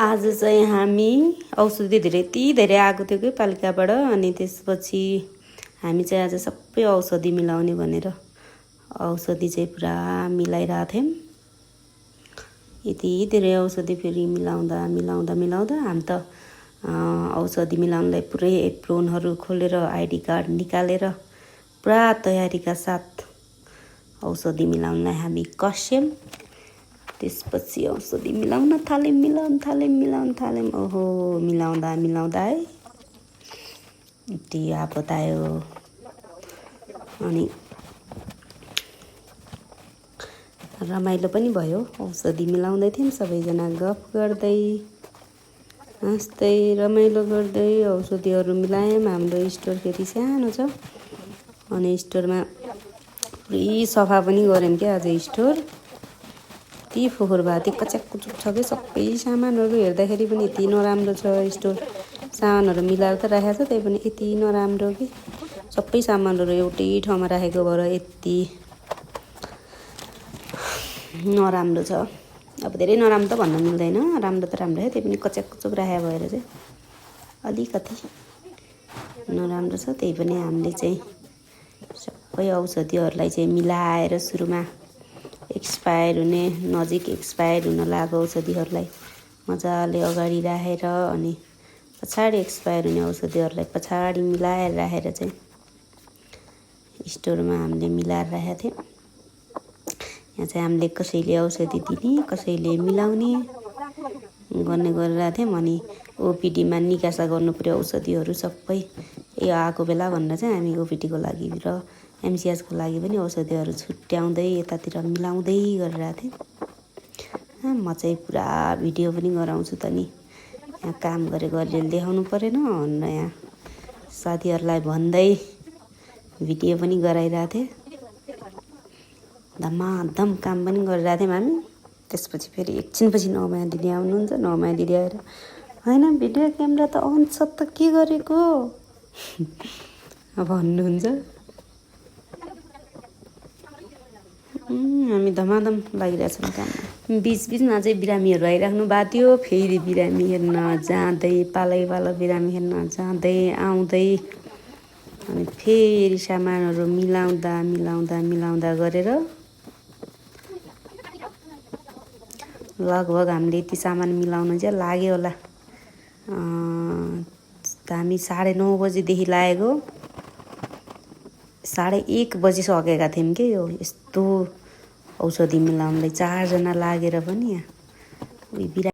आज चाहिँ हामी औषधि धेरै आएको थियो कि पालिकाबाट। अनि त्यसपछि हामी चाहिँ आज सबै औषधि मिलाउने भनेर औषधि चाहिँ पुरा मिलाइरहेको थियौँ। यति धेरै औषधि फेरि मिलाउँदा हामी त औषधि मिलाउनलाई पुरै एप्रोनहरू खोलेर आइडी कार्ड निकालेर पुरा तयारीका साथ औषधि मिलाउनलाई हामी कस्यौँ। त्यसपछि औषधि मिलाउन थाल्यौँ। ओहो मिलाउँदा है यति आपत आयो। अनि रमाइलो पनि भयो। औषधि मिलाउँदै थियौँ, सबैजना गफ गर्दै हाँस्दै रमाइलो गर्दै औषधिहरू मिलायौँ। हाम्रो स्टोर फेरि सानो छ अनि स्टोरमा पुरै सफा पनि गऱ्यौँ क्या आज। स्टोर यति फोहोर भएको थियो, कच्याक कुचुक छ कि सबै सामानहरू। हेर्दाखेरि पनि यति नराम्रो छ स्टोर। सामानहरू मिलाएर त राखेको छ, त्यही पनि यति नराम्रो कि सबै सामानहरू एउटै ठाउँमा राखेको भएर यति नराम्रो छ। अब धेरै नराम्रो त भन्न मिल्दैन, राम्रो त राम्रो है, त्यही पनि कच्याक कुचुक राखेको भएर चाहिँ अलिकति नराम्रो छ। त्यही पनि हामीले चाहिँ सबै औषधिहरूलाई चाहिँ मिलाएर सुरुमा एक्सपायर हुने नजिक एक्सपायर हुन लागेको औषधिहरूलाई मजाले अगाडि राखेर अनि पछाडि एक्सपायर हुने औषधिहरूलाई पछाडि मिलाएर राखेर चाहिँ स्टोरमा हामीले मिलाएर राखेका थियौँ। यहाँ चाहिँ हामीले कसैले औषधि दिने कसैले मिलाउने गर्ने गरिरहेको थियौँ। अनि ओपिडीमा निकासा गर्नु पर्यो औषधिहरू सबै यो आएको बेला भनेर चाहिँ हामी ओपिडीको लागि र एमसिएचको लागि पनि औषधिहरू छुट्याउँदै यतातिर मिलाउँदै गरिरहेको थियौँ। म चाहिँ पुरा भिडियो पनि गराउँछु त नि, यहाँ काम गरेको अलिअलि देखाउनु परेन भनेर यहाँ साथीहरूलाई भन्दै भिडियो पनि गराइरहेको थिएँ। धमाधम काम पनि गरिरहेको थियौँ हामी। त्यसपछि फेरि एकछिनपछि नौमाया दिदी आउनुहुन्छ। नौमाया दिदी आएर होइन भिडियो क्यामेरा त अन छ त के गरेको भन्नुहुन्छ। हामी धमाधम लागिरहेछौँ काममा। बिचबिचमा चाहिँ बिरामीहरू आइराख्नु भएको थियो। फेरि बिरामी हेर्न जाँदै पालै बिरामी हेर्न जाँदै आउँदै अनि फेरि सामानहरू मिलाउँदा गरेर लगभग हामीले यति सामान मिलाउन चाहिँ लाग्यो होला। हामी 9:30 बजीदेखि लागेको 1:30 बजी सकेका थियौँ कि यो यस्तो औषधि मिलाउनलाई 4 जना लागेर पनि यहाँ